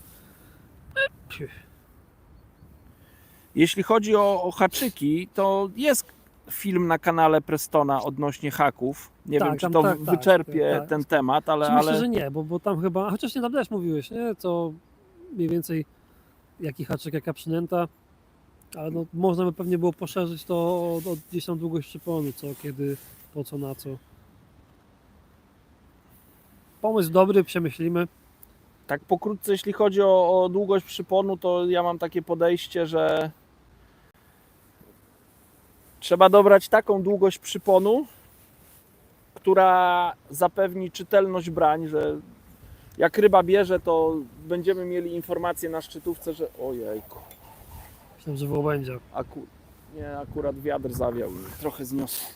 Jeśli chodzi o haczyki, to jest film na kanale Prestona odnośnie haków. Nie wiem, czy to wyczerpie ten temat, ale... Myślę, że nie, bo tam chyba, chociaż nie tam też mówiłeś, nie? Co mniej więcej jaki haczyk, jaka przynęta, ale no, można by pewnie było poszerzyć to o gdzieś tam długość przyponu, co, kiedy, po co, na co. Pomysł dobry, przemyślimy. Tak pokrótce, jeśli chodzi o długość przyponu, to ja mam takie podejście, że trzeba dobrać taką długość przyponu, która zapewni czytelność brań, że jak ryba bierze, to będziemy mieli informację na szczytówce, że ojejku, Myślę, że w łabędziach. akurat wiatr zawiał i trochę zniosło.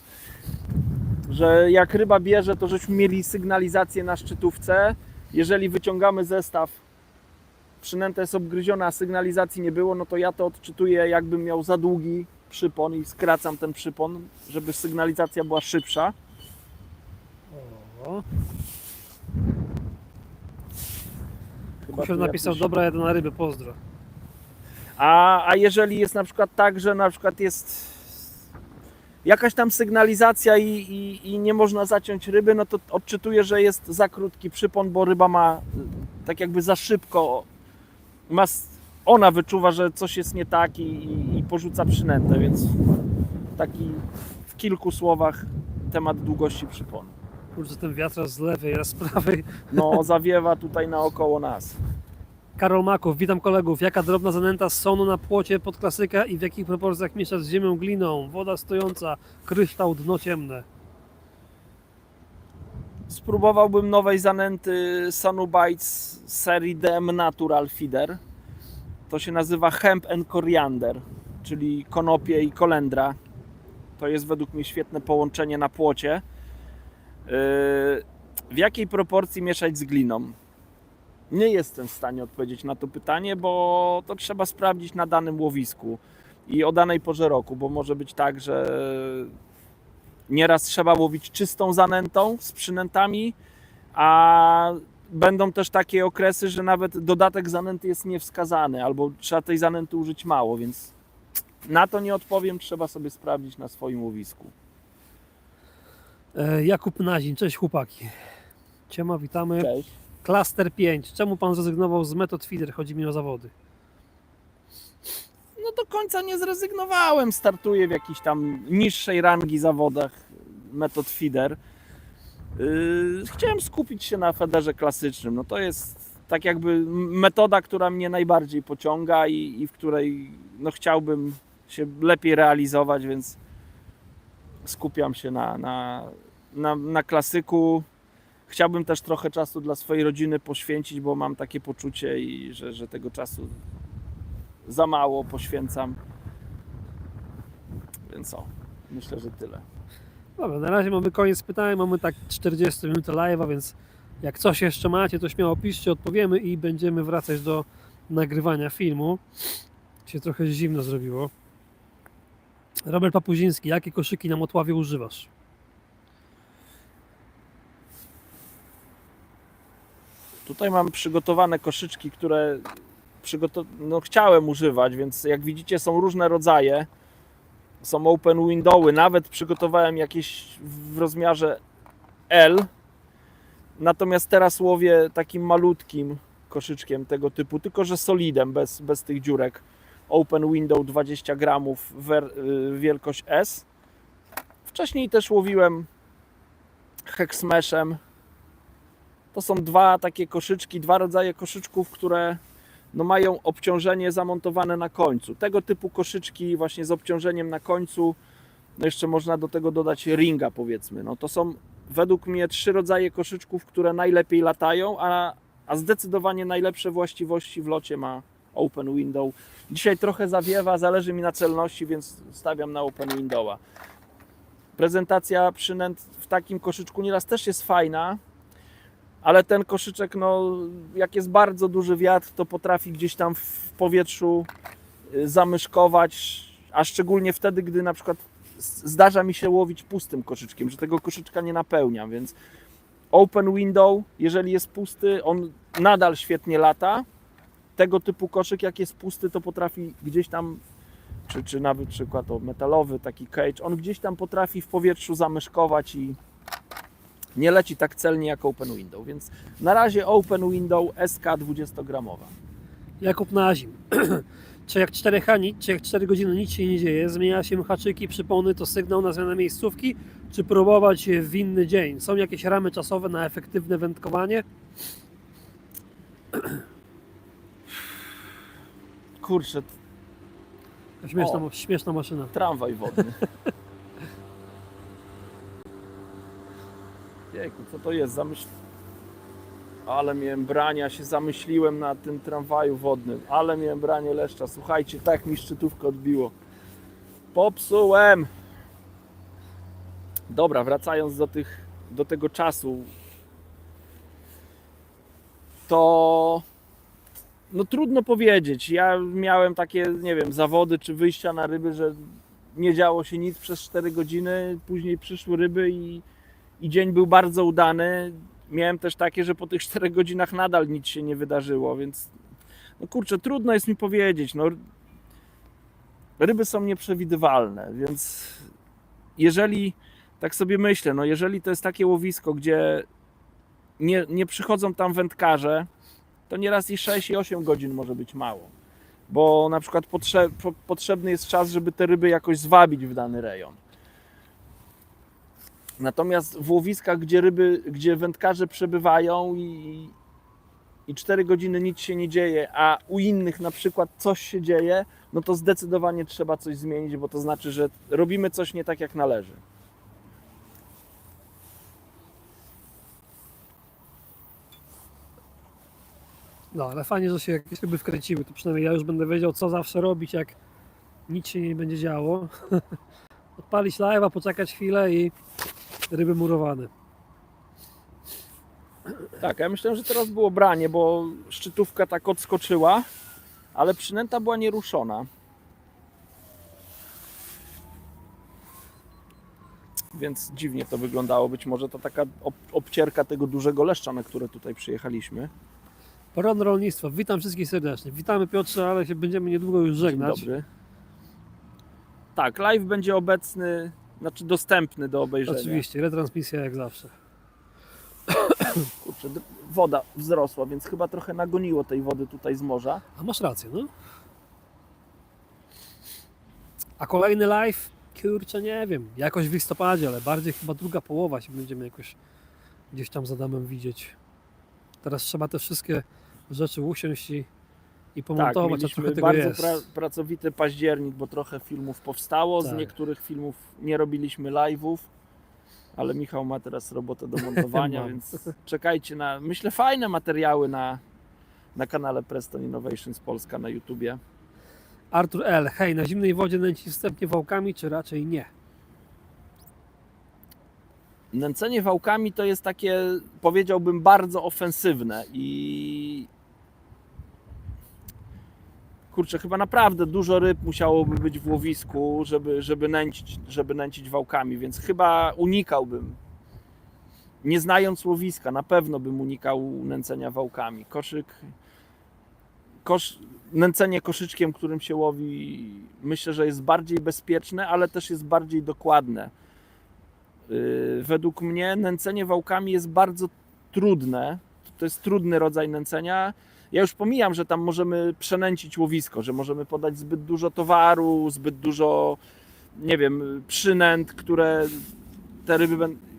Że jak ryba bierze, to żeśmy mieli sygnalizację na szczytówce. Jeżeli wyciągamy zestaw, przynęta jest obgryziona, a sygnalizacji nie było, no to ja to odczytuję, jakbym miał za długi przypon i skracam ten przypon, żeby sygnalizacja była szybsza. O. Chyba Kusior tu napisał, jakoś- dobra, jadę na ryby, pozdro. A jeżeli jest na przykład tak, że na przykład jest jakaś tam sygnalizacja i nie można zaciąć ryby, no to odczytuję, że jest za krótki przypon, bo ryba ma tak jakby za szybko, ona wyczuwa, że coś jest nie tak i porzuca przynętę, więc taki w kilku słowach temat długości przyponu. Kurczę, ten wiatr raz z lewej, raz z prawej. No zawiewa tutaj naokoło nas. Karol Maków, witam kolegów. Jaka drobna zanęta z sonu na płocie pod klasyka i w jakich proporcjach mieszasz z ziemią, gliną? Woda stojąca, kryształ, dno ciemne. Spróbowałbym nowej zanęty Sanubites z serii DM Natural Feeder. To się nazywa Hemp and Coriander, czyli konopie i kolendra. To jest według mnie świetne połączenie na płocie. W jakiej proporcji mieszać z gliną? Nie jestem w stanie odpowiedzieć na to pytanie, bo to trzeba sprawdzić na danym łowisku i o danej porze roku, bo może być tak, że nieraz trzeba łowić czystą zanętą z przynętami, a będą też takie okresy, że nawet dodatek zanęty jest niewskazany, albo trzeba tej zanęty użyć mało, więc na to nie odpowiem, trzeba sobie sprawdzić na swoim łowisku. Jakub Nazin, cześć chłopaki. Ciema, witamy. Cześć. Cluster 5. Czemu pan zrezygnował z Method Feeder? Chodzi mi o zawody. No do końca nie zrezygnowałem, startuję w jakiejś tam niższej rangi zawodach Method Feeder. Chciałem skupić się na federze klasycznym. No to jest tak jakby metoda, która mnie najbardziej pociąga i w której no chciałbym się lepiej realizować, więc skupiam się na klasyku. Chciałbym też trochę czasu dla swojej rodziny poświęcić, bo mam takie poczucie, że tego czasu za mało poświęcam. Więc myślę, że tyle. Dobra, na razie mamy koniec pytań, mamy tak 40 minut live'a, więc jak coś jeszcze macie, to śmiało piszcie, odpowiemy i będziemy wracać do nagrywania filmu. Się trochę zimno zrobiło. Robert Papuziński, jakie koszyki na motławie używasz? Tutaj mam przygotowane koszyczki, które chciałem używać, więc jak widzicie są różne rodzaje. Są open windowy, nawet przygotowałem jakieś w rozmiarze L. Natomiast teraz łowię takim malutkim koszyczkiem tego typu, tylko że solidem, bez tych dziurek. Open window 20 gramów, wielkość S. Wcześniej też łowiłem Hexmeshem. To są dwa takie koszyczki, dwa rodzaje koszyczków, które no mają obciążenie zamontowane na końcu. Tego typu koszyczki właśnie z obciążeniem na końcu, no jeszcze można do tego dodać ringa, powiedzmy. No to są według mnie 3 rodzaje koszyczków, które najlepiej latają, a zdecydowanie najlepsze właściwości w locie ma Open Window. Dzisiaj trochę zawiewa, zależy mi na celności, więc stawiam na Open Windowa. Prezentacja przynęt w takim koszyczku nieraz też jest fajna, ale ten koszyczek, no, jak jest bardzo duży wiatr, to potrafi gdzieś tam w powietrzu zamyszkować, a szczególnie wtedy, gdy na przykład zdarza mi się łowić pustym koszyczkiem, że tego koszyczka nie napełniam, więc Open Window, jeżeli jest pusty, on nadal świetnie lata. Tego typu koszyk, jak jest pusty, to potrafi gdzieś tam, czy nawet przykład metalowy, taki cage, on gdzieś tam potrafi w powietrzu zamyszkować i nie leci tak celnie jak Open Window, więc na razie Open Window SK 20-gramowa. Jakub na zim. Czy jak 4H, czy jak 4 godziny nic się nie dzieje, zmienia się haczyki, przypony, to sygnał na zmianę miejscówki, czy próbować w inny dzień? Są jakieś ramy czasowe na efektywne wędkowanie? Kurczę, Śmieszna maszyna. tramwaj wodny. Jejku, co to jest? Ale miałem brania, się zamyśliłem na tym tramwaju wodnym. Ale miałem branie leszcza. Słuchajcie, tak mi szczytówkę odbiło. Popsułem! Dobra, wracając do tego czasu, to no trudno powiedzieć. Ja miałem takie, nie wiem, zawody czy wyjścia na ryby, że nie działo się nic przez 4 godziny, później przyszły ryby i dzień był bardzo udany. Miałem też takie, że po tych 4 godzinach nadal nic się nie wydarzyło, więc no kurczę, trudno jest mi powiedzieć. No, ryby są nieprzewidywalne, więc jeżeli, tak sobie myślę, no jeżeli to jest takie łowisko, gdzie nie przychodzą tam wędkarze, to nieraz i 6 i 8 godzin może być mało, bo na przykład potrzebny jest czas, żeby te ryby jakoś zwabić w dany rejon. Natomiast w łowiskach, gdzie wędkarze przebywają i 4 godziny nic się nie dzieje, a u innych na przykład coś się dzieje, no to zdecydowanie trzeba coś zmienić, bo to znaczy, że robimy coś nie tak jak należy. No, ale fajnie, że się jakieś ryby wkręciły, to przynajmniej ja już będę wiedział, co zawsze robić, jak nic się nie będzie działo. Odpalić live'a, poczekać chwilę i ryby murowane. Tak, ja myślę, że teraz było branie, bo szczytówka tak odskoczyła, ale przynęta była nieruszona. Więc dziwnie to wyglądało. Być może to taka obcierka tego dużego leszcza, na które tutaj przyjechaliśmy. Poranne rolnictwo. Witam wszystkich serdecznie. Witamy Piotrze, ale się będziemy niedługo już żegnać. Dzień dobry. Tak, live będzie obecny, znaczy dostępny do obejrzenia. Oczywiście, retransmisja jak zawsze. Kurczę, woda wzrosła, więc chyba trochę nagoniło tej wody tutaj z morza. A masz rację, no. A kolejny live? Kurczę, nie wiem. Jakoś w listopadzie, ale bardziej chyba druga połowa się będziemy jakoś gdzieś tam z Adamem widzieć. Teraz trzeba te wszystkie rzeczy usiąść i pomontować, tak, a trochę tego bardzo jest. pracowity październik, bo trochę filmów powstało. Tak. Z niektórych filmów nie robiliśmy live'ów, ale Michał ma teraz robotę do montowania, więc czekajcie na, myślę, fajne materiały na kanale Preston Innovations Polska na YouTubie. Artur L. Hej, na zimnej wodzie nęci wstępnie wałkami, czy raczej nie? Nęcenie wałkami to jest takie, powiedziałbym, bardzo ofensywne i kurczę, chyba naprawdę dużo ryb musiałoby być w łowisku, żeby nęcić wałkami, więc chyba unikałbym. Nie znając łowiska, na pewno bym unikał nęcenia wałkami. Nęcenie koszyczkiem, którym się łowi, myślę, że jest bardziej bezpieczne, ale też jest bardziej dokładne. Według mnie nęcenie wałkami jest bardzo trudne, to jest trudny rodzaj nęcenia. Ja już pomijam, że tam możemy przenęcić łowisko, że możemy podać zbyt dużo towaru, zbyt dużo, nie wiem, przynęt,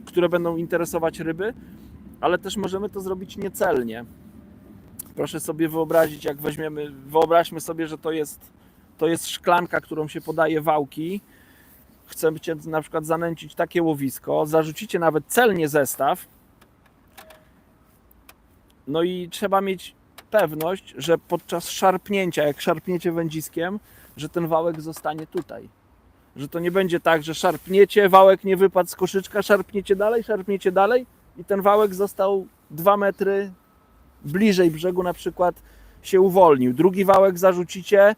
które będą interesować ryby, ale też możemy to zrobić niecelnie. Proszę sobie wyobrazić, jak wyobraźmy sobie, że to jest szklanka, którą się podaje wałki. Chcecie na przykład zanęcić takie łowisko, zarzucicie nawet celnie zestaw, no i trzeba mieć pewność, że podczas szarpnięcia, jak szarpniecie wędziskiem, że ten wałek zostanie tutaj. Że to nie będzie tak, że szarpniecie, wałek nie wypadł z koszyczka, szarpniecie dalej i ten wałek został 2 metry bliżej brzegu, na przykład się uwolnił. Drugi wałek zarzucicie,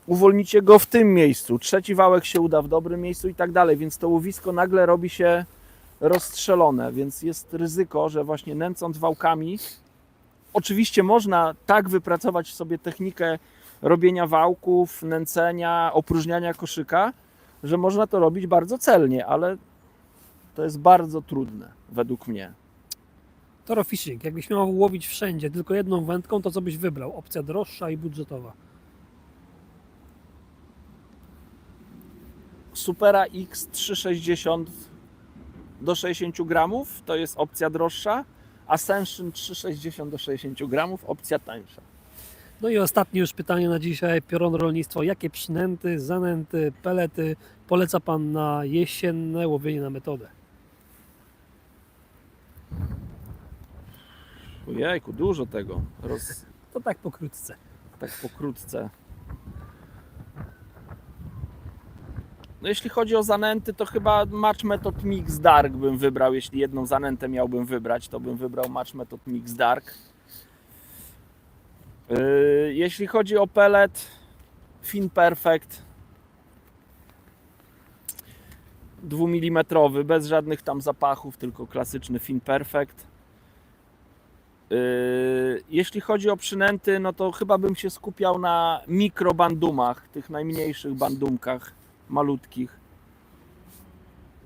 uwolnicie go w tym miejscu. Trzeci wałek się uda w dobrym miejscu i tak dalej, więc to łowisko nagle robi się rozstrzelone, więc jest ryzyko, że właśnie nęcąc wałkami, oczywiście można tak wypracować sobie technikę robienia wałków, nęcenia, opróżniania koszyka, że można to robić bardzo celnie, ale to jest bardzo trudne według mnie. Toro fishing. Jakbyś miał łowić wszędzie tylko jedną wędką, to co byś wybrał? Opcja droższa i budżetowa. Supera X 360 do 60 gramów to jest opcja droższa, Ascension 360 do 60 gramów opcja tańsza. No i ostatnie już pytanie na dzisiaj. Piorun Rolnictwo. Jakie przynęty, zanęty, pelety poleca Pan na jesienne łowienie na metodę? Ojejku, dużo tego. To tak pokrótce. Tak pokrótce. No jeśli chodzi o zanęty, to chyba Match Method Mix Dark bym wybrał. Jeśli jedną zanętę miałbym wybrać, to bym wybrał Match Method Mix Dark. Jeśli chodzi o pellet, Fin Perfect 2 mm, bez żadnych tam zapachów, tylko klasyczny Fin Perfect. Jeśli chodzi o przynęty, no to chyba bym się skupiał na mikrobandumach, tych najmniejszych bandumkach, malutkich.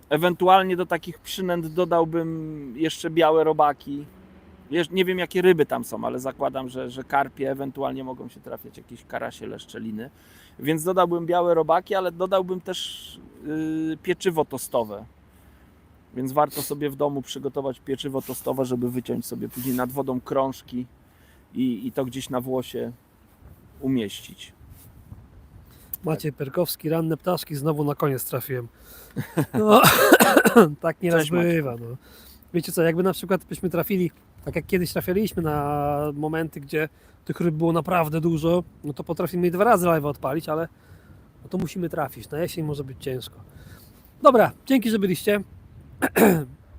Ewentualnie do takich przynęt dodałbym jeszcze białe robaki. Nie wiem, jakie ryby tam są, ale zakładam, że karpie, ewentualnie mogą się trafiać jakieś karasie, leszczeliny. Więc dodałbym białe robaki, ale dodałbym też pieczywo tostowe. Więc warto sobie w domu przygotować pieczywo tostowe, żeby wyciąć sobie później nad wodą krążki i to gdzieś na włosie umieścić. Maciej Perkowski, ranne ptaszki, znowu na koniec trafiłem. No, tak nieraz Cześć, Maciek. bywa. No. Wiecie co, jakby na przykład byśmy trafili, tak jak kiedyś trafialiśmy na momenty, gdzie tych ryb było naprawdę dużo, no to potrafimy 2 razy live odpalić, ale no to musimy trafić. Na jesień może być ciężko. Dobra, dzięki, że byliście.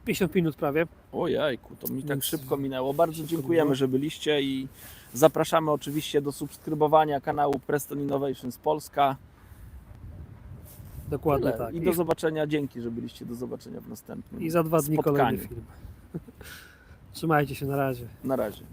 50 minut prawie. Ojejku, to mi tak Więc szybko minęło. Bardzo szybko dziękujemy, minęło. że byliście i zapraszamy oczywiście do subskrybowania kanału Preston Innovations Polska. Dokładnie Tyle. tak. I do zobaczenia, dzięki, że byliście, do zobaczenia w następnym I za 2 dni spotkaniu. kolejny film. Trzymajcie się, na razie. Na razie.